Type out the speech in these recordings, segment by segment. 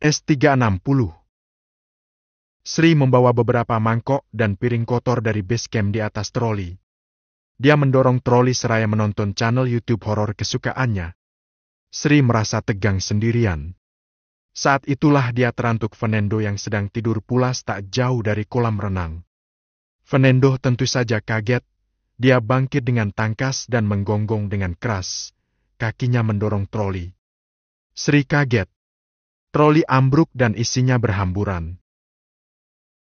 S360. Sri membawa beberapa mangkok dan piring kotor dari base camp di atas troli. Dia mendorong troli seraya menonton channel YouTube horor kesukaannya. Sri merasa tegang sendirian. Saat itulah dia terantuk Fernando yang sedang tidur pulas tak jauh dari kolam renang. Fernando tentu saja kaget. Dia bangkit dengan tangkas dan menggonggong dengan keras. Kakinya mendorong troli. Sri kaget. Troli ambruk dan isinya berhamburan.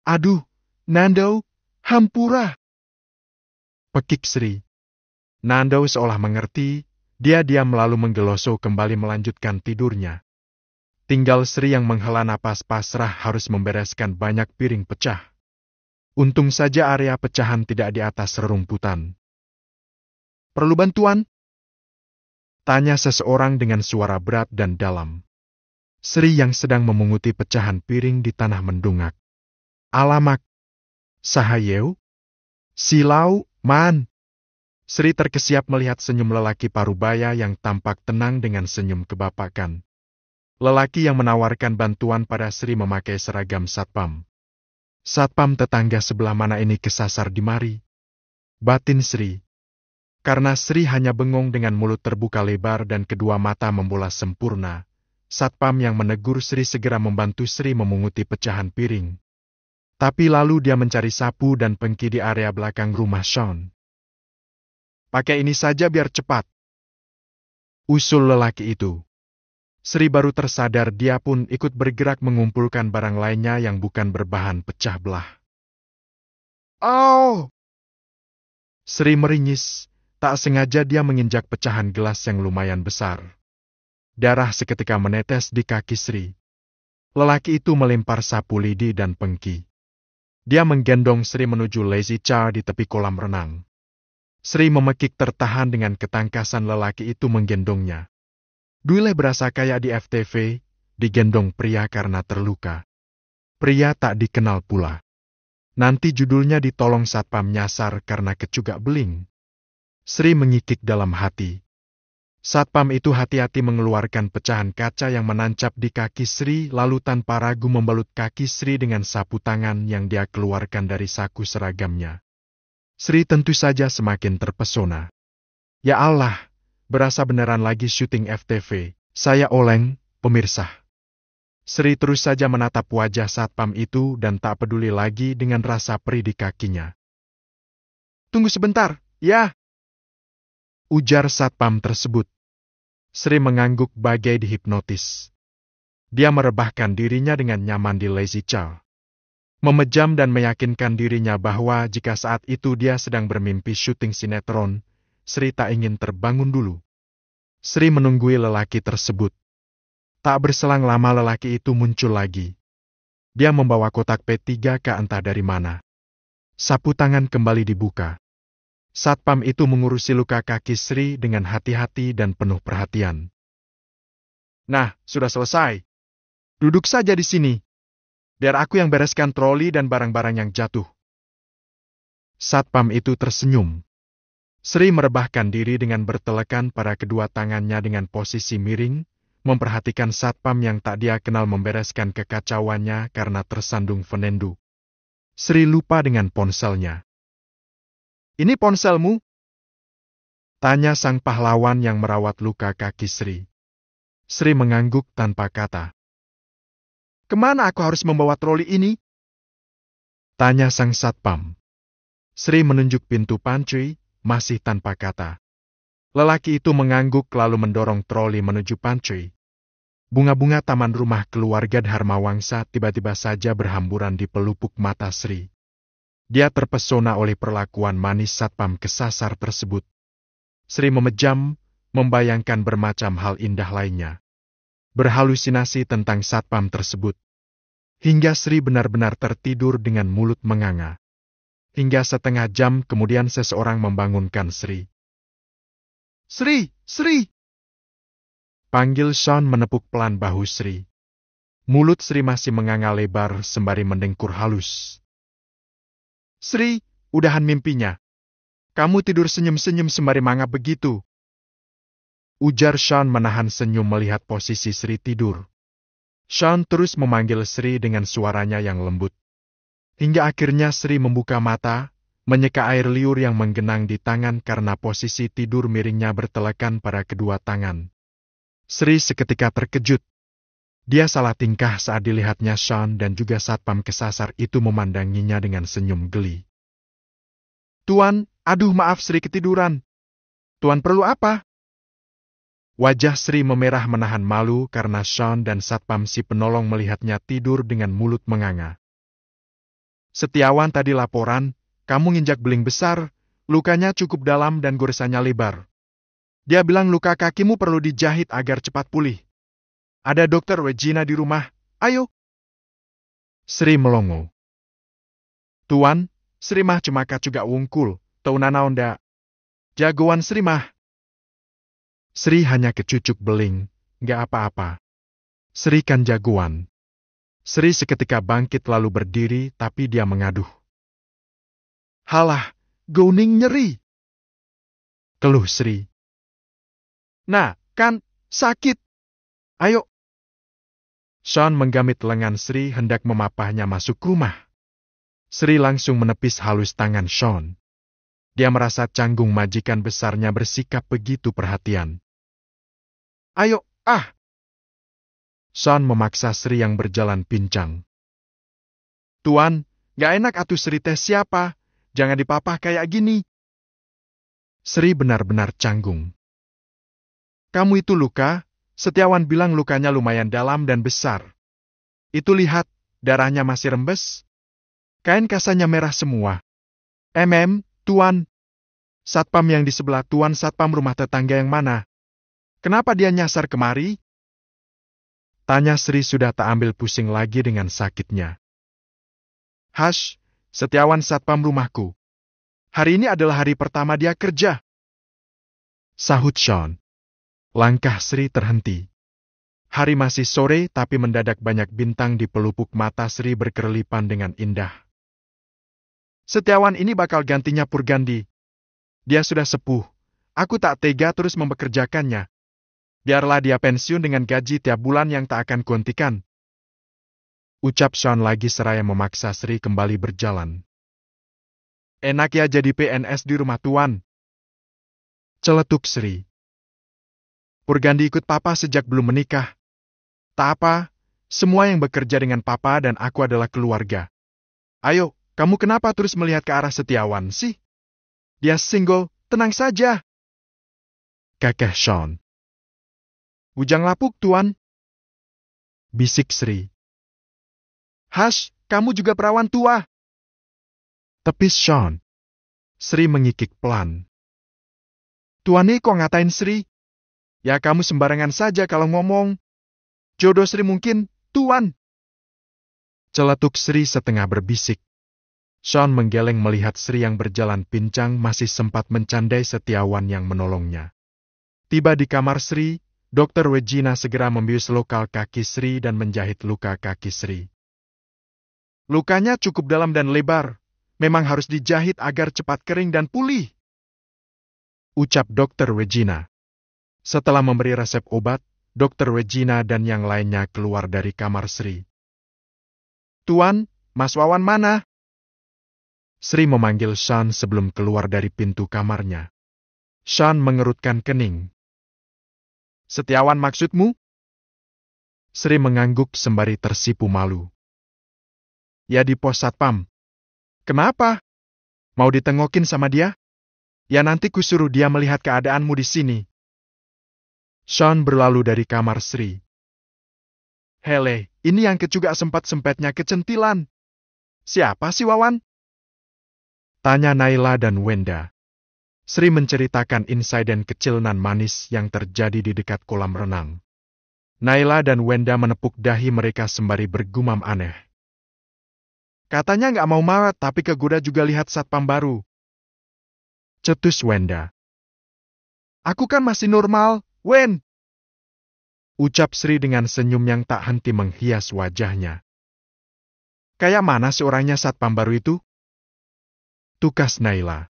"Aduh, Nando, hampura!" pekik Sri. Nando seolah mengerti, dia diam lalu menggeloso kembali melanjutkan tidurnya. Tinggal Sri yang menghela napas pasrah harus membereskan banyak piring pecah. Untung saja area pecahan tidak di atas rerumputan. "Perlu bantuan?" tanya seseorang dengan suara berat dan dalam. Sri yang sedang memunguti pecahan piring di tanah mendungak. "Alamak, Sahayeu? Silau, man!" Sri terkesiap melihat senyum lelaki parubaya yang tampak tenang dengan senyum kebapakan. Lelaki yang menawarkan bantuan pada Sri memakai seragam satpam. Satpam tetangga sebelah mana ini kesasar di mari? Batin Sri. Karena Sri hanya bengong dengan mulut terbuka lebar dan kedua mata membola sempurna, satpam yang menegur Sri segera membantu Sri memunguti pecahan piring. Tapi lalu dia mencari sapu dan pengki di area belakang rumah Sean. "Pakai ini saja biar cepat," usul lelaki itu. Sri baru tersadar dia pun ikut bergerak mengumpulkan barang lainnya yang bukan berbahan pecah belah. "Oh!" Sri meringis, tak sengaja dia menginjak pecahan gelas yang lumayan besar. Darah seketika menetes di kaki Sri. Lelaki itu melempar sapu lidi dan pengki. Dia menggendong Sri menuju lazy car di tepi kolam renang. Sri memekik tertahan dengan ketangkasan lelaki itu menggendongnya. Duileh berasa kayak di FTV, digendong pria karena terluka. Pria tak dikenal pula. Nanti judulnya ditolong satpam nyasar karena kecugak beling. Sri mengikik dalam hati. Satpam itu hati-hati mengeluarkan pecahan kaca yang menancap di kaki Sri lalu tanpa ragu membalut kaki Sri dengan sapu tangan yang dia keluarkan dari saku seragamnya. Sri tentu saja semakin terpesona. Ya Allah, berasa beneran lagi syuting FTV. Saya oleng, pemirsa. Sri terus saja menatap wajah satpam itu dan tak peduli lagi dengan rasa perih di kakinya. "Tunggu sebentar, ya," ujar satpam tersebut. Sri mengangguk bagai dihipnotis. Dia merebahkan dirinya dengan nyaman di lazy car. Memejam dan meyakinkan dirinya bahwa jika saat itu dia sedang bermimpi syuting sinetron, Sri tak ingin terbangun dulu. Sri menunggui lelaki tersebut. Tak berselang lama lelaki itu muncul lagi. Dia membawa kotak P3K entah dari mana. Sapu tangan kembali dibuka. Satpam itu mengurusi luka kaki Sri dengan hati-hati dan penuh perhatian. "Nah, sudah selesai. Duduk saja di sini. Biar aku yang bereskan troli dan barang-barang yang jatuh." Satpam itu tersenyum. Sri merebahkan diri dengan bertelekan pada kedua tangannya dengan posisi miring, memperhatikan satpam yang tak dia kenal membereskan kekacauannya karena tersandung Fernando. Sri lupa dengan ponselnya. "Ini ponselmu?" tanya sang pahlawan yang merawat luka kaki Sri. Sri mengangguk tanpa kata. "Kemana aku harus membawa troli ini?" tanya sang satpam. Sri menunjuk pintu pantry, masih tanpa kata. Lelaki itu mengangguk lalu mendorong troli menuju pantry. Bunga-bunga taman rumah keluarga Dharma Wangsa tiba-tiba saja berhamburan di pelupuk mata Sri. Dia terpesona oleh perlakuan manis satpam kesasar tersebut. Sri memejam, membayangkan bermacam hal indah lainnya. Berhalusinasi tentang satpam tersebut. Hingga Sri benar-benar tertidur dengan mulut menganga. Hingga setengah jam kemudian seseorang membangunkan Sri. "Sri, Sri!" panggil Sean menepuk pelan bahu Sri. Mulut Sri masih menganga lebar sembari mendengkur halus. "Sri, udahan mimpinya. Kamu tidur senyum-senyum sembari mangap begitu," ujar Sean menahan senyum melihat posisi Sri tidur. Sean terus memanggil Sri dengan suaranya yang lembut. Hingga akhirnya Sri membuka mata, menyeka air liur yang menggenang di tangan karena posisi tidur miringnya bertelekan pada kedua tangan. Sri seketika terkejut. Dia salah tingkah saat dilihatnya Sean dan juga satpam kesasar itu memandanginya dengan senyum geli. Tuan, aduh maaf Sri ketiduran. Tuan perlu apa? Wajah Sri memerah menahan malu karena Sean dan satpam si penolong melihatnya tidur dengan mulut menganga. Setiawan tadi laporan, kamu nginjak beling besar, lukanya cukup dalam dan goresannya lebar. Dia bilang luka kakimu perlu dijahit agar cepat pulih. Ada dokter Regina di rumah, ayo. Sri melongo. Tuan, Sri mah cuma kacuga wungkul, tau nanaon da. Jagoan Sri mah. Sri hanya kecucuk beling, gak apa-apa. Sri kan jagoan. Sri seketika bangkit lalu berdiri tapi dia mengaduh. Halah, gouning nyeri. Keluh Sri. Nah, kan, sakit. Ayo. Sean menggamit lengan Sri hendak memapahnya masuk rumah. Sri langsung menepis halus tangan Sean. Dia merasa canggung majikan besarnya bersikap begitu perhatian. Ayo, ah! Sean memaksa Sri yang berjalan pincang. Tuan, gak enak atuh Sri teh siapa? Jangan dipapah kayak gini. Sri benar-benar canggung. Kamu itu luka? Setiawan bilang lukanya lumayan dalam dan besar. Itu lihat, darahnya masih rembes. Kain kasanya merah semua. Tuan. Satpam yang di sebelah Tuan satpam rumah tetangga yang mana? Kenapa dia nyasar kemari? Tanya Sri sudah tak ambil pusing lagi dengan sakitnya. Hash, Setiawan satpam rumahku. Hari ini adalah hari pertama dia kerja. Sahut Sean. Langkah Sri terhenti. Hari masih sore tapi mendadak banyak bintang di pelupuk mata Sri berkerlipan dengan indah. Setiawan ini bakal gantinya Purgandi. Dia sudah sepuh. Aku tak tega terus mempekerjakannya. Biarlah dia pensiun dengan gaji tiap bulan yang tak akan kuhentikan. Ucap Sean lagi seraya memaksa Sri kembali berjalan. Enak ya jadi PNS di rumah Tuan. Celetuk Sri. Purgandi ikut Papa sejak belum menikah. Tak apa, semua yang bekerja dengan Papa dan aku adalah keluarga. Ayo, kamu kenapa terus melihat ke arah Setiawan sih? Dia single, tenang saja. Kakek Sean. Bujang lapuk, Tuan. Bisik Sri. Hash, kamu juga perawan tua. Tepis Sean. Sri mengikik pelan. Tuan kok ngatain Sri? Ya kamu sembarangan saja kalau ngomong. Jodoh Sri mungkin, Tuan. Celetuk Sri setengah berbisik. Sean menggeleng melihat Sri yang berjalan pincang masih sempat mencandai Setiawan yang menolongnya. Tiba di kamar Sri, Dr. Regina segera membius lokal kaki Sri dan menjahit luka kaki Sri. Lukanya cukup dalam dan lebar. Memang harus dijahit agar cepat kering dan pulih. Ucap Dr. Regina. Setelah memberi resep obat, Dr. Regina dan yang lainnya keluar dari kamar Sri. Tuan, Mas Wawan mana? Sri memanggil Sean sebelum keluar dari pintu kamarnya. Sean mengerutkan kening. Setiawan maksudmu? Sri mengangguk sembari tersipu malu. Ya di pos satpam. Kenapa? Mau ditengokin sama dia? Ya nanti kusuruh dia melihat keadaanmu di sini. Sean berlalu dari kamar Sri. Hele, ini yang kecuga sempat-sempatnya kecentilan. Siapa si Wawan? Tanya Naila dan Wenda. Sri menceritakan insiden kecil nan manis yang terjadi di dekat kolam renang. Naila dan Wenda menepuk dahi mereka sembari bergumam aneh. Katanya nggak mau marah tapi kegoda juga lihat satpam baru. Cetus Wenda. Aku kan masih normal, Wen. Ucap Sri dengan senyum yang tak henti menghias wajahnya. Kayak mana seorangnya satpam baru itu? Tukas Naila.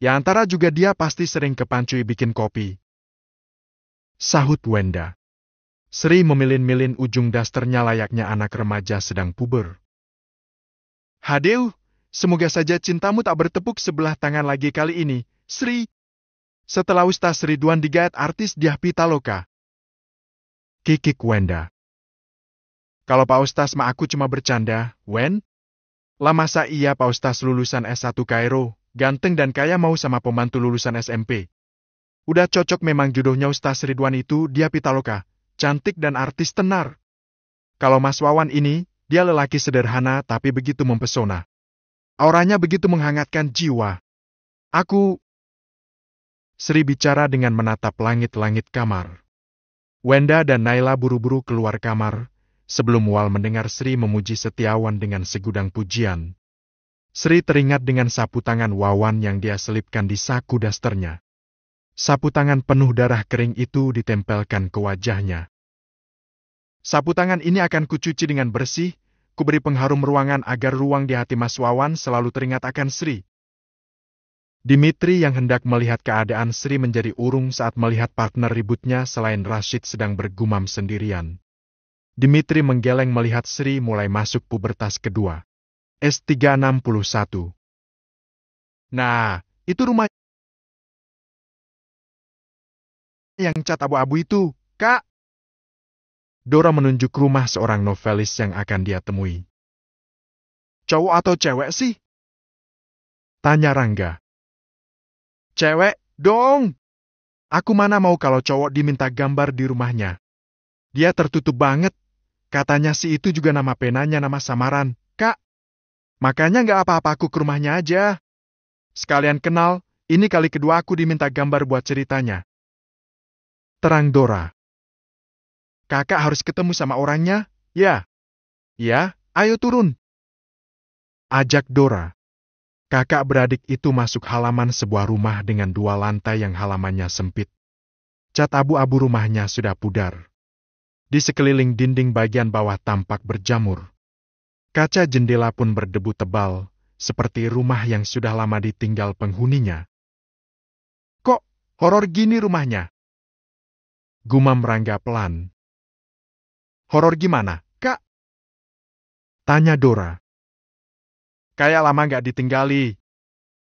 Ya antara juga dia pasti sering ke Pancui bikin kopi. Sahut Wenda. Sri memilin-milin ujung dasternya layaknya anak remaja sedang puber. Hadeu, semoga saja cintamu tak bertepuk sebelah tangan lagi kali ini, Sri. Setelah Ustaz Ridwan digait artis Dyah Pitaloka. Kikik Wenda. Kalau Pak Ustaz mah aku cuma bercanda, Wen. Lah masa iya Pak Ustaz lulusan S1 Kairo, ganteng dan kaya mau sama pembantu lulusan SMP. Udah cocok memang jodohnya Ustaz Ridwan itu Dyah Pitaloka. Cantik dan artis tenar. Kalau Mas Wawan ini, dia lelaki sederhana tapi begitu mempesona. Auranya begitu menghangatkan jiwa. Sri bicara dengan menatap langit-langit kamar. Wenda dan Naila buru-buru keluar kamar, sebelum Wal mendengar Sri memuji Setiawan dengan segudang pujian. Sri teringat dengan sapu tangan Wawan yang dia selipkan di saku dasternya. Sapu tangan penuh darah kering itu ditempelkan ke wajahnya. Sapu tangan ini akan kucuci dengan bersih, kuberi pengharum ruangan agar ruang di hati Mas Wawan selalu teringat akan Sri. Dimitri yang hendak melihat keadaan Sri menjadi urung saat melihat partner ributnya selain Rashid sedang bergumam sendirian. Dimitri menggeleng melihat Sri mulai masuk pubertas kedua. S361. Nah, itu rumah yang cat abu-abu itu, Kak. Dora menunjuk rumah seorang novelis yang akan dia temui. Cowok atau cewek sih? Tanya Rangga. Cewek, dong. Aku mana mau kalau cowok diminta gambar di rumahnya. Dia tertutup banget. Katanya si itu juga nama penanya nama samaran, Kak. Makanya nggak apa-apa aku ke rumahnya aja. Sekalian kenal, ini kali kedua aku diminta gambar buat ceritanya. Terang Dora. Kakak harus ketemu sama orangnya, ya? Ya, ayo turun. Ajak Dora. Kakak beradik itu masuk halaman sebuah rumah dengan 2 lantai yang halamannya sempit. Cat abu-abu rumahnya sudah pudar. Di sekeliling dinding bagian bawah tampak berjamur. Kaca jendela pun berdebu tebal, seperti rumah yang sudah lama ditinggal penghuninya. Kok horor gini rumahnya? Gumam Rangga pelan. Horor gimana, Kak? Tanya Dora. Kayak lama nggak ditinggali.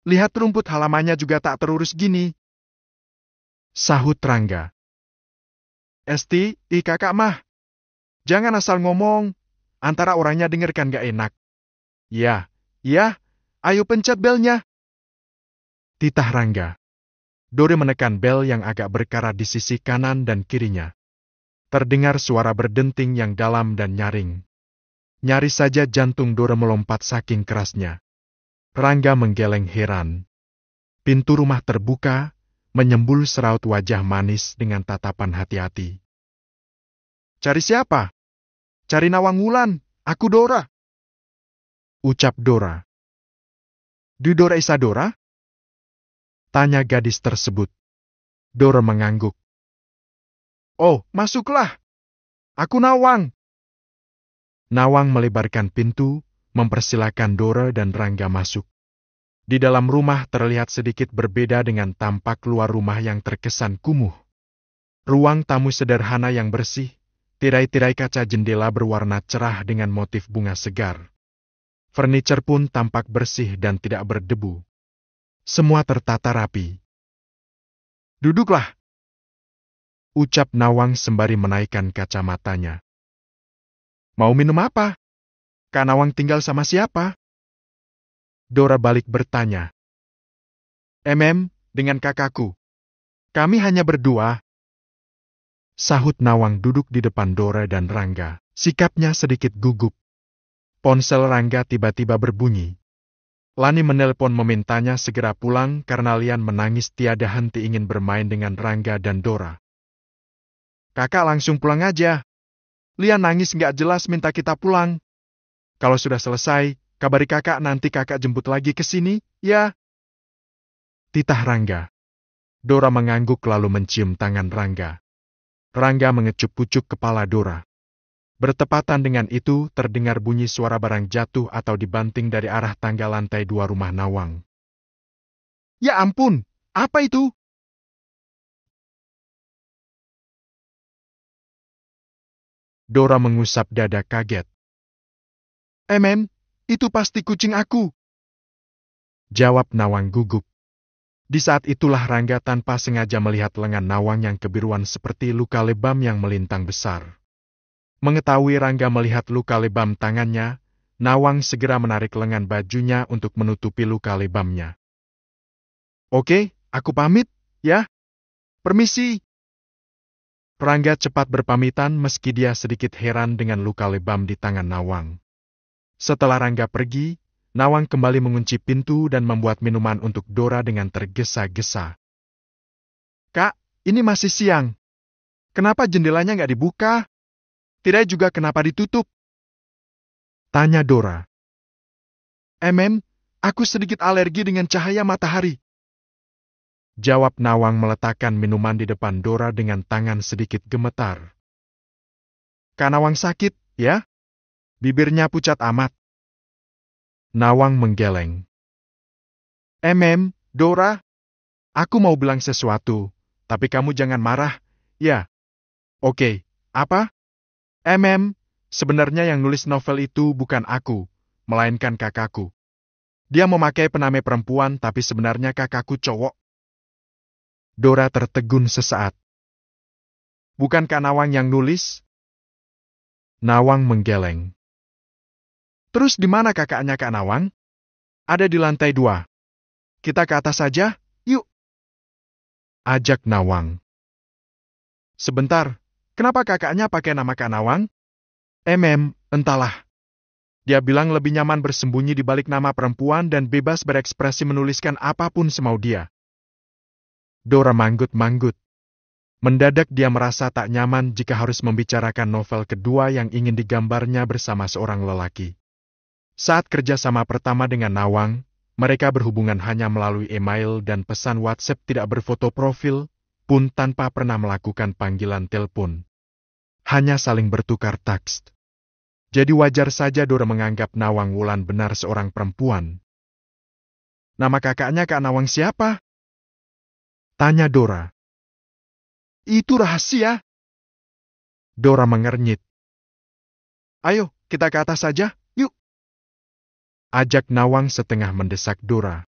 Lihat rumput halamannya juga tak terurus gini. Sahut Rangga. Esti, kakak mah. Jangan asal ngomong. Antara orangnya dengerkan gak enak. Ya, ayo pencet belnya. Titah Rangga. Dore menekan bel yang agak berkarat di sisi kanan dan kirinya. Terdengar suara berdenting yang dalam dan nyaring. Nyaris saja jantung Dora melompat saking kerasnya. Rangga menggeleng heran. Pintu rumah terbuka, menyembul seraut wajah manis dengan tatapan hati-hati. Cari siapa? Cari Nawang Wulan, aku Dora. Ucap Dora. Di Dora Isadora? Tanya gadis tersebut. Dora mengangguk. Oh, masuklah. Aku Nawang. Nawang melebarkan pintu, mempersilahkan Dora dan Rangga masuk. Di dalam rumah terlihat sedikit berbeda dengan tampak luar rumah yang terkesan kumuh. Ruang tamu sederhana yang bersih, tirai-tirai kaca jendela berwarna cerah dengan motif bunga segar. Furniture pun tampak bersih dan tidak berdebu. Semua tertata rapi. Duduklah. Ucap Nawang sembari menaikkan kacamatanya. Mau minum apa? Kak Nawang tinggal sama siapa? Dora balik bertanya. Dengan kakakku. Kami hanya berdua. Sahut Nawang duduk di depan Dora dan Rangga. Sikapnya sedikit gugup. Ponsel Rangga tiba-tiba berbunyi. Lani menelpon memintanya segera pulang karena Lian menangis tiada henti ingin bermain dengan Rangga dan Dora. Kakak langsung pulang aja. Lian nangis nggak jelas minta kita pulang. Kalau sudah selesai, kabari kakak nanti kakak jemput lagi ke sini, ya? Titah Rangga. Dora mengangguk lalu mencium tangan Rangga. Rangga mengecup-kucup kepala Dora. Bertepatan dengan itu terdengar bunyi suara barang jatuh atau dibanting dari arah tangga lantai 2 rumah Nawang. Ya ampun, apa itu? Dora mengusap dada kaget. Itu pasti kucing aku, jawab Nawang gugup. Di saat itulah Rangga tanpa sengaja melihat lengan Nawang yang kebiruan seperti luka lebam yang melintang besar. Mengetahui Rangga melihat luka lebam tangannya, Nawang segera menarik lengan bajunya untuk menutupi luka lebamnya. Oke, aku pamit, ya. Permisi. Rangga cepat berpamitan meski dia sedikit heran dengan luka lebam di tangan Nawang. Setelah Rangga pergi, Nawang kembali mengunci pintu dan membuat minuman untuk Dora dengan tergesa-gesa. Kak, ini masih siang. Kenapa jendelanya nggak dibuka? Tirai juga kenapa ditutup? Tanya Dora. Aku sedikit alergi dengan cahaya matahari. Jawab Nawang meletakkan minuman di depan Dora dengan tangan sedikit gemetar. Kak Nawang sakit, ya? Bibirnya pucat amat. Nawang menggeleng. Dora, aku mau bilang sesuatu, tapi kamu jangan marah, ya? Oke, apa? Sebenarnya yang nulis novel itu bukan aku, melainkan kakakku. Dia memakai penamai perempuan, tapi sebenarnya kakakku cowok. Dora tertegun sesaat. Bukankah Nawang yang nulis? Nawang menggeleng. Terus di mana kakaknya Kak Nawang? Ada di lantai 2. Kita ke atas saja, yuk. Ajak Nawang. Sebentar, kenapa kakaknya pakai nama Kak Nawang? Entahlah. Dia bilang lebih nyaman bersembunyi di balik nama perempuan dan bebas berekspresi menuliskan apapun semau dia. Dora manggut-manggut. Mendadak dia merasa tak nyaman jika harus membicarakan novel kedua yang ingin digambarnya bersama seorang lelaki. Saat kerjasama pertama dengan Nawang, mereka berhubungan hanya melalui email dan pesan WhatsApp tidak berfoto profil, pun tanpa pernah melakukan panggilan telepon. Hanya saling bertukar teks. Jadi wajar saja Dora menganggap Nawang Wulan benar seorang perempuan. Nama kakaknya Kak Nawang siapa? Tanya Dora. Itu rahasia. Dora mengernyit. Ayo, kita ke atas saja, yuk. Ajak Nawang setengah mendesak Dora.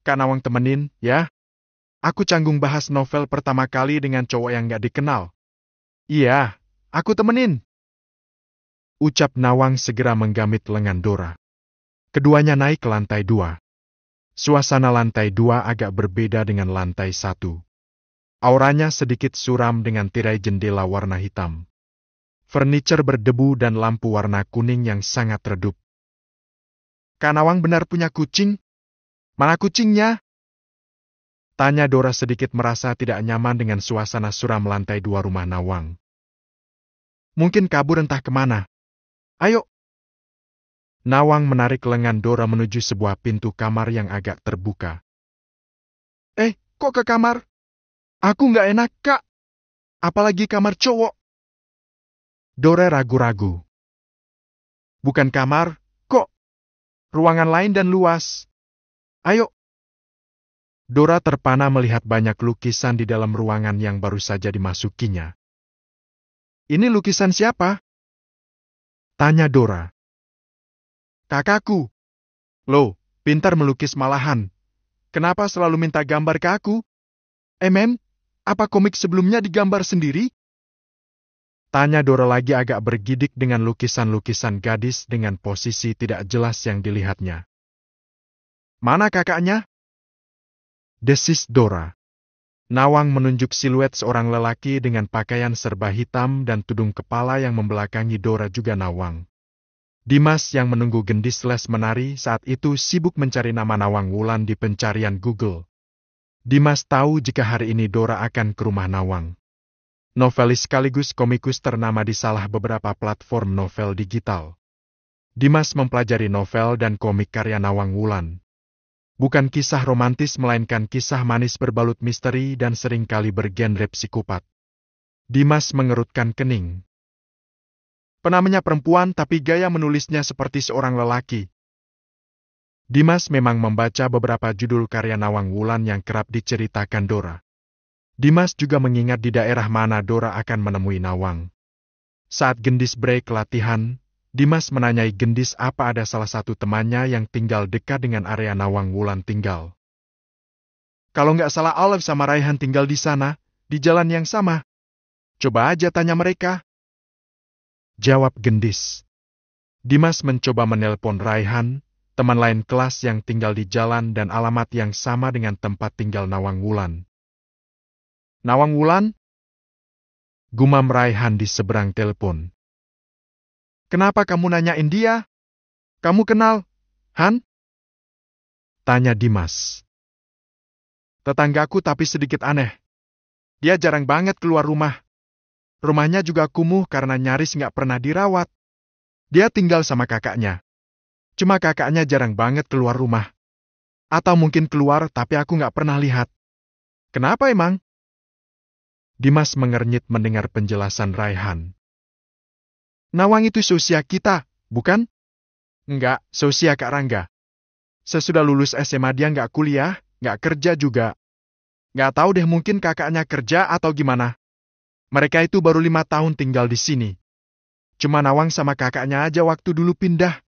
Kak Nawang temenin, ya. Aku canggung bahas novel pertama kali dengan cowok yang gak dikenal. Iya, aku temenin. Ucap Nawang segera menggamit lengan Dora. Keduanya naik ke lantai 2. Suasana lantai 2 agak berbeda dengan lantai 1. Auranya sedikit suram dengan tirai jendela warna hitam. Furniture berdebu dan lampu warna kuning yang sangat redup. Kak Nawang benar punya kucing? Mana kucingnya? Tanya Dora sedikit merasa tidak nyaman dengan suasana suram lantai 2 rumah Nawang. Mungkin kabur entah kemana. Ayo. Nawang menarik lengan Dora menuju sebuah pintu kamar yang agak terbuka. Kok ke kamar? Aku nggak enak, Kak. Apalagi kamar cowok. Dora ragu-ragu. Bukan kamar, kok. Ruangan lain dan luas. Ayo. Dora terpana melihat banyak lukisan di dalam ruangan yang baru saja dimasukinya. Ini lukisan siapa? Tanya Dora. Kakakku. Loh, pintar melukis malahan. Kenapa selalu minta gambar ke aku? Apa komik sebelumnya digambar sendiri? Tanya Dora lagi agak bergidik dengan lukisan-lukisan gadis dengan posisi tidak jelas yang dilihatnya. Mana kakaknya? Desis Dora. Nawang menunjuk siluet seorang lelaki dengan pakaian serba hitam dan tudung kepala yang membelakangi Dora juga Nawang. Dimas yang menunggu gendis les menari saat itu sibuk mencari nama Nawang Wulan di pencarian Google. Dimas tahu jika hari ini Dora akan ke rumah Nawang. Novelis sekaligus komikus ternama di salah beberapa platform novel digital. Dimas mempelajari novel dan komik karya Nawang Wulan. Bukan kisah romantis melainkan kisah manis berbalut misteri dan seringkali bergenre psikopat. Dimas mengerutkan kening. Penamanya perempuan tapi gaya menulisnya seperti seorang lelaki. Dimas memang membaca beberapa judul karya Nawang Wulan yang kerap diceritakan Dora. Dimas juga mengingat di daerah mana Dora akan menemui Nawang. Saat Gendis break latihan, Dimas menanyai Gendis apa ada salah satu temannya yang tinggal dekat dengan area Nawang Wulan tinggal. Kalau nggak salah Olive sama Raihan tinggal di sana, di jalan yang sama. Coba aja tanya mereka. Jawab Gendis. Dimas mencoba menelpon Raihan, teman lain kelas yang tinggal di jalan dan alamat yang sama dengan tempat tinggal Nawang Wulan. Nawang Wulan? Gumam Raihan di seberang telepon. Kenapa kamu nanyain dia? Kamu kenal, Han? Tanya Dimas. Tetanggaku tapi sedikit aneh. Dia jarang banget keluar rumah. Rumahnya juga kumuh karena nyaris nggak pernah dirawat. Dia tinggal sama kakaknya. Cuma kakaknya jarang banget keluar rumah. Atau mungkin keluar tapi aku nggak pernah lihat. Kenapa emang? Dimas mengernyit mendengar penjelasan Raihan. Nawang itu seusia kita, bukan? Enggak, seusia Kak Rangga. Sesudah lulus SMA dia nggak kuliah, nggak kerja juga. Nggak tahu deh mungkin kakaknya kerja atau gimana. Mereka itu baru 5 tahun tinggal di sini. Cuma Nawang sama kakaknya aja waktu dulu pindah.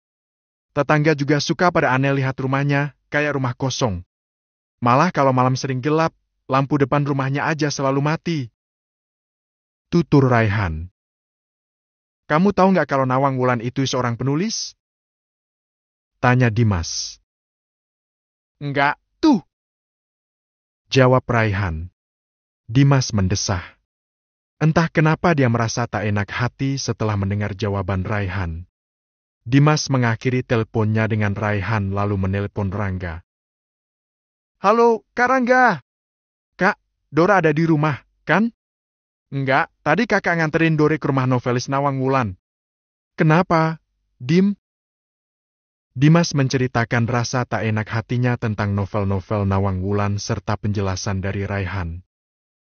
Tetangga juga suka pada aneh lihat rumahnya, kayak rumah kosong. Malah kalau malam sering gelap, lampu depan rumahnya aja selalu mati. Tutur Raihan. Kamu tahu nggak kalau Nawang Wulan itu seorang penulis? Tanya Dimas. Enggak, tuh. Jawab Raihan. Dimas mendesah. Entah kenapa dia merasa tak enak hati setelah mendengar jawaban Raihan. Dimas mengakhiri teleponnya dengan Raihan lalu menelpon Rangga. Halo, Kak Rangga. Kak, Dora ada di rumah, kan? Enggak, tadi kakak nganterin Dore ke rumah novelis Nawang Wulan. Kenapa, Dim? Dimas menceritakan rasa tak enak hatinya tentang novel-novel Nawang Wulan serta penjelasan dari Raihan.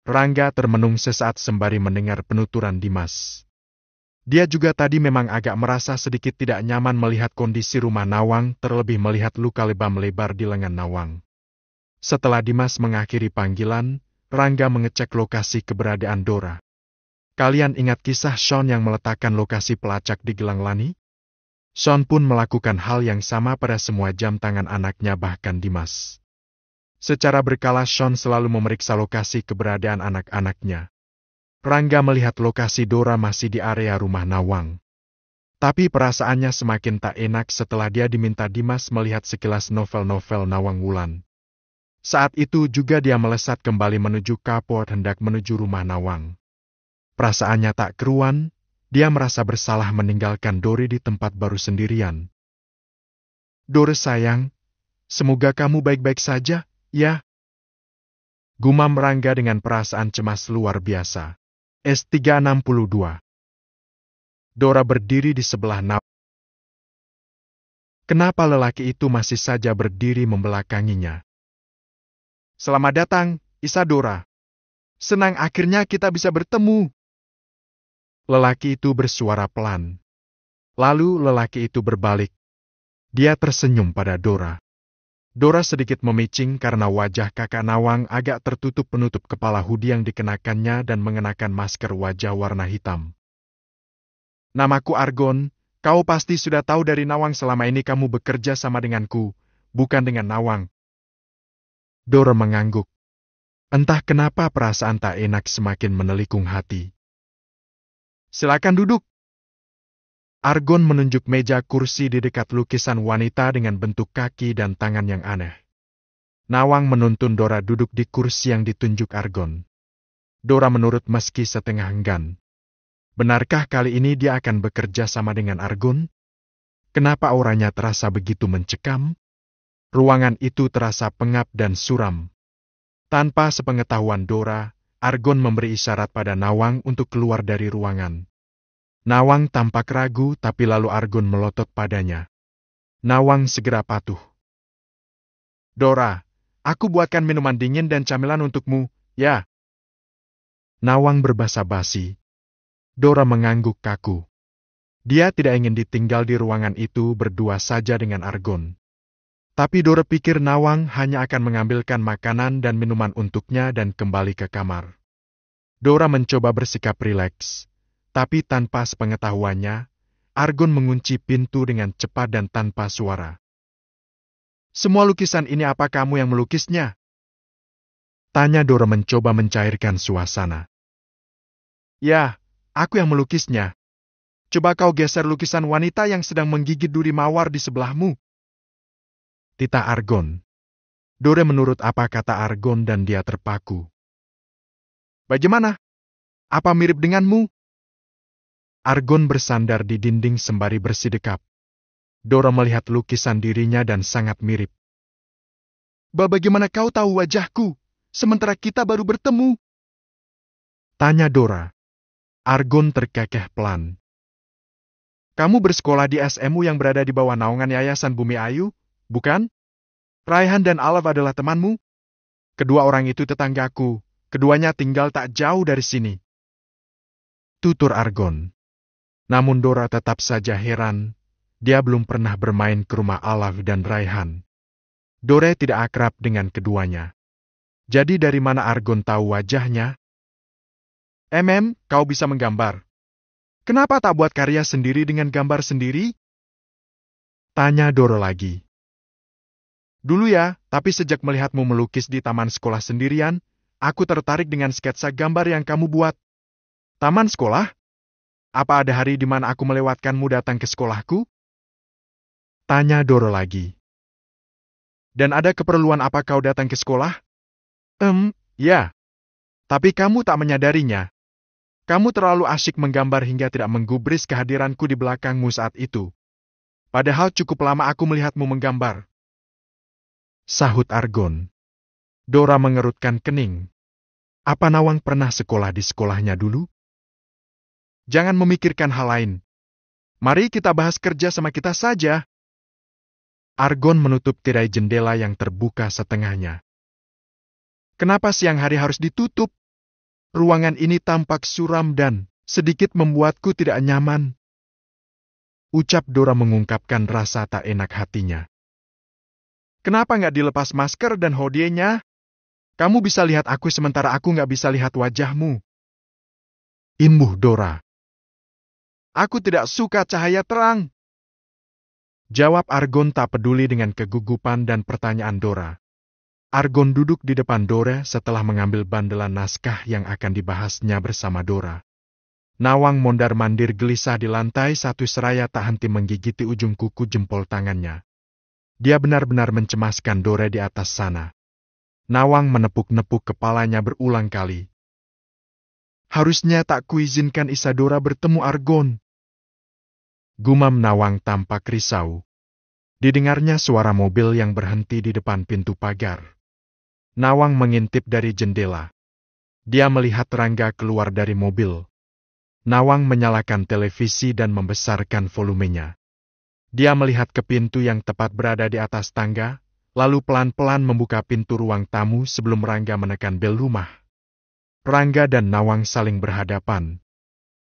Rangga termenung sesaat sembari mendengar penuturan Dimas. Dia juga tadi memang agak merasa sedikit tidak nyaman melihat kondisi rumah Nawang, terlebih melihat luka lebam lebar di lengan Nawang. Setelah Dimas mengakhiri panggilan, Rangga mengecek lokasi keberadaan Dora. Kalian ingat kisah Sean yang meletakkan lokasi pelacak di Gelang Lani? Sean pun melakukan hal yang sama pada semua jam tangan anaknya bahkan Dimas. Secara berkala Sean selalu memeriksa lokasi keberadaan anak-anaknya. Rangga melihat lokasi Dora masih di area rumah Nawang. Tapi perasaannya semakin tak enak setelah dia diminta Dimas melihat sekilas novel-novel Nawang Wulan. Saat itu juga dia melesat kembali menuju kapot hendak menuju rumah Nawang. Perasaannya tak keruan, dia merasa bersalah meninggalkan Dore di tempat baru sendirian. Dore sayang, semoga kamu baik-baik saja, ya? Gumam Rangga dengan perasaan cemas luar biasa. S362. Dora berdiri di sebelah Nawang. Kenapa lelaki itu masih saja berdiri membelakanginya? Selamat datang, Isadora. Senang akhirnya kita bisa bertemu. Lelaki itu bersuara pelan. Lalu lelaki itu berbalik. Dia tersenyum pada Dora. Dora sedikit memicing karena wajah kakak Nawang agak tertutup penutup kepala hoodie yang dikenakannya dan mengenakan masker wajah warna hitam. Namaku Argon, kau pasti sudah tahu dari Nawang selama ini kamu bekerja sama denganku, bukan dengan Nawang. Dora mengangguk. Entah kenapa perasaan tak enak semakin menelikung hati. Silakan duduk. Argon menunjuk meja kursi di dekat lukisan wanita dengan bentuk kaki dan tangan yang aneh. Nawang menuntun Dora duduk di kursi yang ditunjuk Argon. Dora menurut meski setengah enggan. Benarkah kali ini dia akan bekerja sama dengan Argon? Kenapa auranya terasa begitu mencekam? Ruangan itu terasa pengap dan suram. Tanpa sepengetahuan Dora, Argon memberi isyarat pada Nawang untuk keluar dari ruangan. Nawang tampak ragu tapi lalu Argon melotot padanya. Nawang segera patuh. Dora, aku buatkan minuman dingin dan camilan untukmu, ya? Nawang berbasa basi. Dora mengangguk kaku. Dia tidak ingin ditinggal di ruangan itu berdua saja dengan Argon. Tapi Dora pikir Nawang hanya akan mengambilkan makanan dan minuman untuknya dan kembali ke kamar. Dora mencoba bersikap rileks, tapi tanpa sepengetahuannya, Argon mengunci pintu dengan cepat dan tanpa suara. "Semua lukisan ini apa kamu yang melukisnya?" tanya Dora mencoba mencairkan suasana. "Ya, aku yang melukisnya. Coba kau geser lukisan wanita yang sedang menggigit duri mawar di sebelahmu." Tita Argon. Dora menurut apa kata Argon dan dia terpaku. "Bagaimana? Apa mirip denganmu?" Argon bersandar di dinding sembari bersidekap. Dora melihat lukisan dirinya dan sangat mirip. Bagaimana kau tahu wajahku, sementara kita baru bertemu?" tanya Dora. Argon terkekeh pelan. "Kamu bersekolah di SMU yang berada di bawah naungan Yayasan Bumi Ayu, bukan? Raihan dan Alaf adalah temanmu? Kedua orang itu tetanggaku, keduanya tinggal tak jauh dari sini," tutur Argon. Namun Dora tetap saja heran, dia belum pernah bermain ke rumah Alaf dan Raihan. Dora tidak akrab dengan keduanya. Jadi dari mana Argon tahu wajahnya? Kau bisa menggambar. Kenapa tak buat karya sendiri dengan gambar sendiri?" tanya Dora lagi. "Dulu ya, tapi sejak melihatmu melukis di taman sekolah sendirian, aku tertarik dengan sketsa gambar yang kamu buat." "Taman sekolah? Apa ada hari di mana aku melewatkanmu datang ke sekolahku?" tanya Dora lagi. "Dan ada keperluan apa kau datang ke sekolah?" Ya. Tapi kamu tak menyadarinya. Kamu terlalu asyik menggambar hingga tidak menggubris kehadiranku di belakangmu saat itu. Padahal cukup lama aku melihatmu menggambar," sahut Argon. Dora mengerutkan kening. Apa Nawang pernah sekolah di sekolahnya dulu? "Jangan memikirkan hal lain. Mari kita bahas kerja sama kita saja." Argon menutup tirai jendela yang terbuka setengahnya. "Kenapa siang hari harus ditutup? Ruangan ini tampak suram dan sedikit membuatku tidak nyaman," ucap Dora mengungkapkan rasa tak enak hatinya. "Kenapa nggak dilepas masker dan hodienya? Kamu bisa lihat aku sementara aku nggak bisa lihat wajahmu," imbuh Dora. "Aku tidak suka cahaya terang," jawab Argon tak peduli dengan kegugupan dan pertanyaan Dora. Argon duduk di depan Dora setelah mengambil bandelan naskah yang akan dibahasnya bersama Dora. Nawang mondar-mandir gelisah di lantai satu seraya tak henti menggigiti ujung kuku jempol tangannya. Dia benar-benar mencemaskan Dora di atas sana. Nawang menepuk-nepuk kepalanya berulang kali. "Harusnya tak kuizinkan Isadora bertemu Argon," gumam Nawang tampak risau. Didengarnya suara mobil yang berhenti di depan pintu pagar. Nawang mengintip dari jendela. Dia melihat Rangga keluar dari mobil. Nawang menyalakan televisi dan membesarkan volumenya. Dia melihat ke pintu yang tepat berada di atas tangga, lalu pelan-pelan membuka pintu ruang tamu sebelum Rangga menekan bel rumah. Rangga dan Nawang saling berhadapan.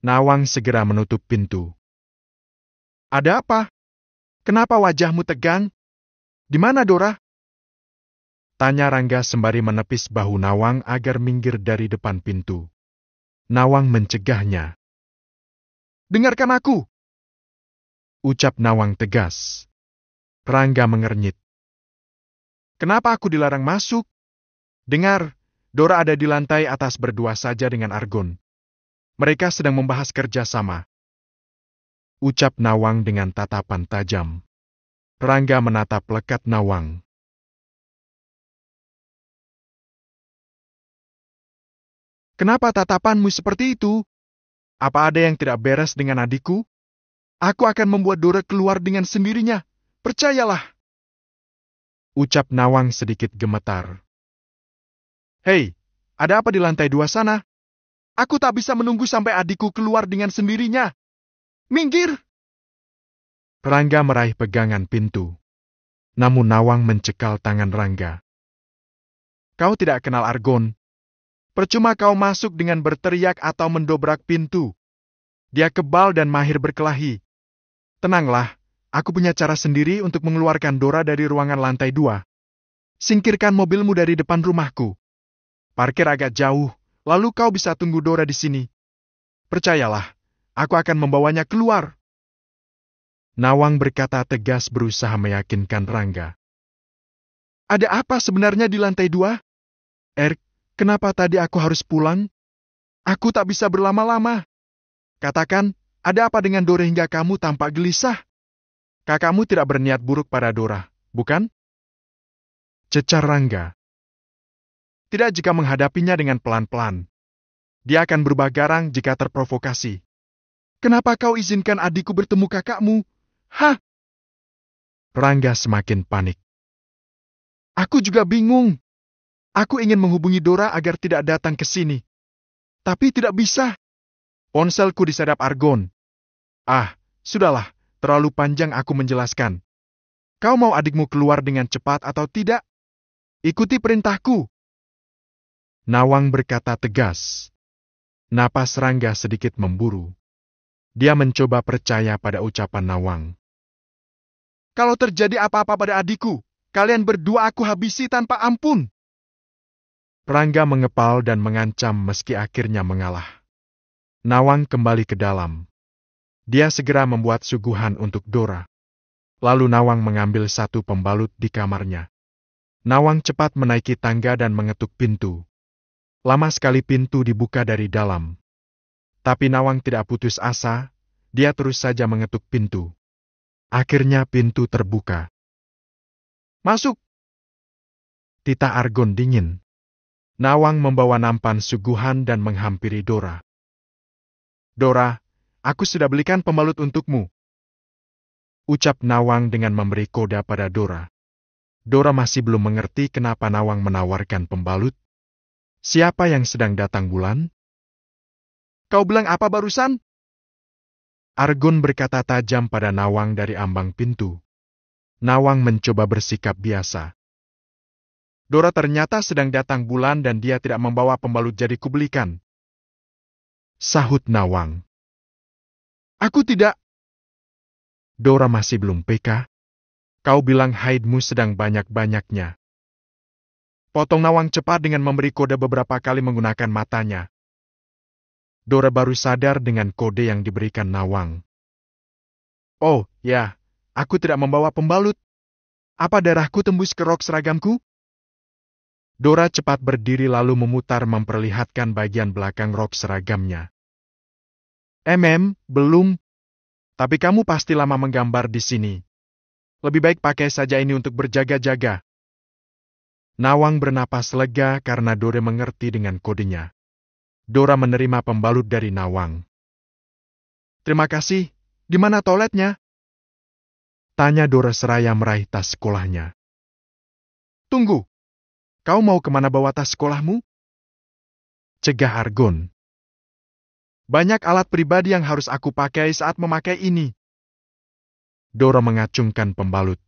Nawang segera menutup pintu. "Ada apa? Kenapa wajahmu tegang? Di mana Dora?" tanya Rangga sembari menepis bahu Nawang agar minggir dari depan pintu. Nawang mencegahnya. "Dengarkan aku," ucap Nawang tegas. Rangga mengernyit. "Kenapa aku dilarang masuk? Dengar, Dora ada di lantai atas berdua saja dengan Argon. Mereka sedang membahas kerjasama," ucap Nawang dengan tatapan tajam. Rangga menatap lekat Nawang. "Kenapa tatapanmu seperti itu? Apa ada yang tidak beres dengan adikku? Aku akan membuat Dora keluar dengan sendirinya. Percayalah," ucap Nawang sedikit gemetar. "Hei, ada apa di lantai 2 sana? Aku tak bisa menunggu sampai adikku keluar dengan sendirinya. Minggir!" Rangga meraih pegangan pintu. Namun Nawang mencekal tangan Rangga. "Kau tidak kenal Argon. Percuma kau masuk dengan berteriak atau mendobrak pintu. Dia kebal dan mahir berkelahi. Tenanglah, aku punya cara sendiri untuk mengeluarkan Dora dari ruangan lantai 2. Singkirkan mobilmu dari depan rumahku. Parkir agak jauh, lalu kau bisa tunggu Dora di sini. Percayalah, aku akan membawanya keluar. Nawang berkata tegas berusaha meyakinkan Rangga. Ada apa sebenarnya di lantai 2? Kenapa tadi aku harus pulang? Aku tak bisa berlama-lama. Katakan, ada apa dengan Dora hingga kamu tampak gelisah? Kakakmu tidak berniat buruk pada Dora, bukan? Cecar Rangga. Tidak jika menghadapinya dengan pelan-pelan. Dia akan berubah garang jika terprovokasi. Kenapa kau izinkan adikku bertemu kakakmu? Hah? Rangga semakin panik. Aku juga bingung. Aku ingin menghubungi Dora agar tidak datang ke sini. Tapi tidak bisa. Ponselku disadap Argon. Sudahlah, terlalu panjang aku menjelaskan. Kau mau adikmu keluar dengan cepat atau tidak? Ikuti perintahku. Nawang berkata tegas. Napas Rangga sedikit memburu. Dia mencoba percaya pada ucapan Nawang. Kalau terjadi apa-apa pada adikku, kalian berdua aku habisi tanpa ampun. Rangga mengepal dan mengancam meski akhirnya mengalah. Nawang kembali ke dalam. Dia segera membuat suguhan untuk Dora. Lalu Nawang mengambil satu pembalut di kamarnya. Nawang cepat menaiki tangga dan mengetuk pintu. Lama sekali pintu dibuka dari dalam. Tapi Nawang tidak putus asa, dia terus saja mengetuk pintu. Akhirnya pintu terbuka. Masuk! Tita Argon dingin. Nawang membawa nampan suguhan dan menghampiri Dora. Dora, aku sudah belikan pembalut untukmu. Ucap Nawang dengan memberi koda pada Dora. Dora masih belum mengerti kenapa Nawang menawarkan pembalut. Siapa yang sedang datang bulan? Kau bilang apa barusan? Argon berkata tajam pada Nawang dari ambang pintu. Nawang mencoba bersikap biasa. Dora ternyata sedang datang bulan dan dia tidak membawa pembalut jadi kubelikan. Sahut Nawang. Aku tidak. Dora masih belum peka. Kau bilang haidmu sedang banyak-banyaknya. Potong Nawang cepat dengan memberi kode beberapa kali menggunakan matanya. Dora baru sadar dengan kode yang diberikan Nawang. Oh, ya, aku tidak membawa pembalut. Apa darahku tembus ke rok seragamku? Dora cepat berdiri lalu memutar memperlihatkan bagian belakang rok seragamnya. Belum. Tapi kamu pasti lama menggambar di sini. Lebih baik pakai saja ini untuk berjaga-jaga. Nawang bernapas lega karena Dora mengerti dengan kodenya. Dora menerima pembalut dari Nawang. Terima kasih. Di mana toiletnya? Tanya Dora seraya meraih tas sekolahnya. Tunggu. Kau mau kemana bawa tas sekolahmu? Cegah Argon. Banyak alat pribadi yang harus aku pakai saat memakai ini. Dora mengacungkan pembalut.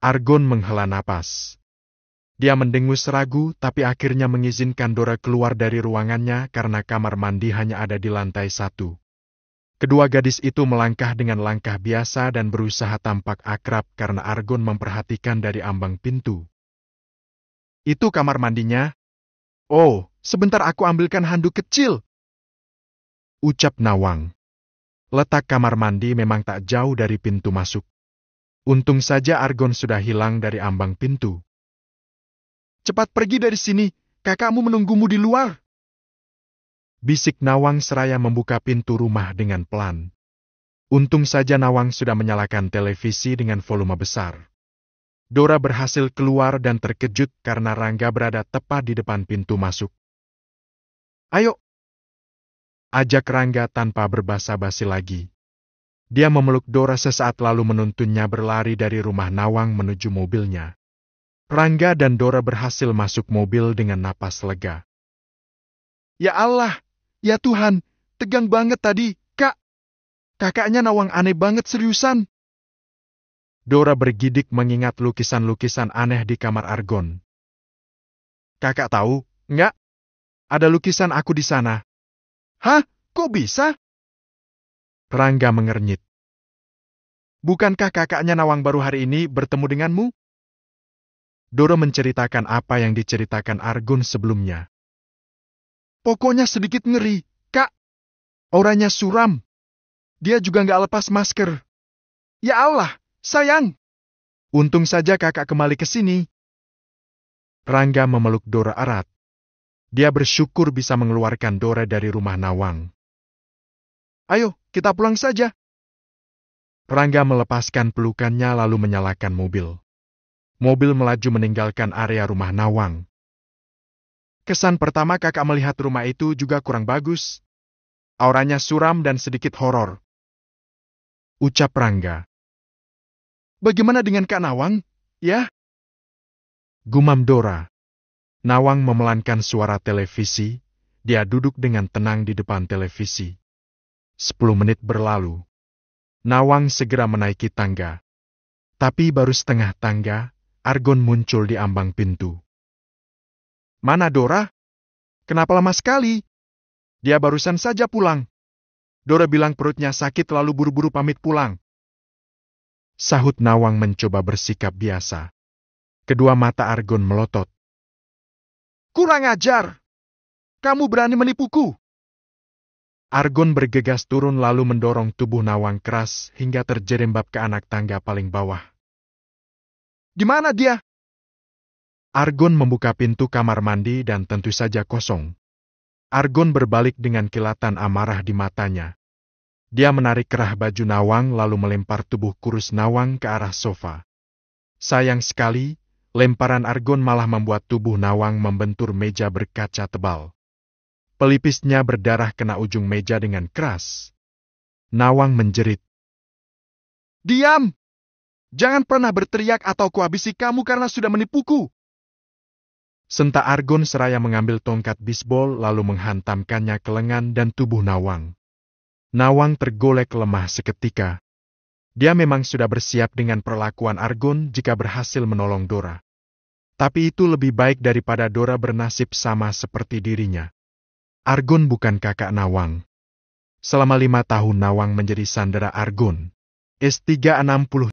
Argon menghela napas. Dia mendengus ragu tapi akhirnya mengizinkan Dora keluar dari ruangannya karena kamar mandi hanya ada di lantai 1. Kedua gadis itu melangkah dengan langkah biasa dan berusaha tampak akrab karena Argon memperhatikan dari ambang pintu. Itu kamar mandinya? Oh, sebentar aku ambilkan handuk kecil. Ucap Nawang. Letak kamar mandi memang tak jauh dari pintu masuk. Untung saja Argon sudah hilang dari ambang pintu. Cepat pergi dari sini, kakakmu menunggumu di luar. Bisik Nawang seraya membuka pintu rumah dengan pelan. Untung saja Nawang sudah menyalakan televisi dengan volume besar. Dora berhasil keluar dan terkejut karena Rangga berada tepat di depan pintu masuk. Ayo! Ajak Rangga tanpa berbasa-basi lagi. Dia memeluk Dora sesaat lalu menuntunnya berlari dari rumah Nawang menuju mobilnya. Rangga dan Dora berhasil masuk mobil dengan napas lega. Ya Allah! Ya Tuhan! Tegang banget tadi, Kak! Kakaknya Nawang aneh banget seriusan. Dora bergidik mengingat lukisan-lukisan aneh di kamar Argon. Kakak tahu, enggak? Ada lukisan aku di sana. Hah? Kok bisa? Rangga mengernyit. Bukankah kakaknya Nawang baru hari ini bertemu denganmu? Dora menceritakan apa yang diceritakan Argun sebelumnya. Pokoknya sedikit ngeri, Kak. Auranya suram. Dia juga nggak lepas masker. Ya Allah, sayang. Untung saja kakak kembali ke sini. Rangga memeluk Dora erat. Dia bersyukur bisa mengeluarkan Dora dari rumah Nawang. Ayo, kita pulang saja. Rangga melepaskan pelukannya lalu menyalakan mobil. Mobil melaju meninggalkan area rumah Nawang. Kesan pertama kakak melihat rumah itu juga kurang bagus. Auranya suram dan sedikit horor. Ucap Rangga. Bagaimana dengan Kak Nawang, ya? Gumam Dora. Nawang memelankan suara televisi. Dia duduk dengan tenang di depan televisi. 10 menit berlalu. Nawang segera menaiki tangga. Tapi baru setengah tangga, Argun muncul di ambang pintu. Mana Dora? Kenapa lama sekali? Dia barusan saja pulang. Dora bilang perutnya sakit lalu buru-buru pamit pulang. Sahut Nawang mencoba bersikap biasa. Kedua mata Argun melotot. Kurang ajar! Kamu berani menipuku! Argun bergegas turun lalu mendorong tubuh Nawang keras hingga terjerembab ke anak tangga paling bawah. Di mana dia? Argun membuka pintu kamar mandi dan tentu saja kosong. Argun berbalik dengan kilatan amarah di matanya. Dia menarik kerah baju Nawang lalu melempar tubuh kurus Nawang ke arah sofa. Sayang sekali, lemparan Argun malah membuat tubuh Nawang membentur meja berkaca tebal. Pelipisnya berdarah kena ujung meja dengan keras. Nawang menjerit. Diam! Jangan pernah berteriak atau kuhabisi kamu karena sudah menipuku. Sentak Argun seraya mengambil tongkat bisbol lalu menghantamkannya ke lengan dan tubuh Nawang. Nawang tergolek lemah seketika. Dia memang sudah bersiap dengan perlakuan Argun jika berhasil menolong Dora. Tapi itu lebih baik daripada Dora bernasib sama seperti dirinya. Argun bukan kakak Nawang. Selama 5 tahun Nawang menjadi sandera Argun. S360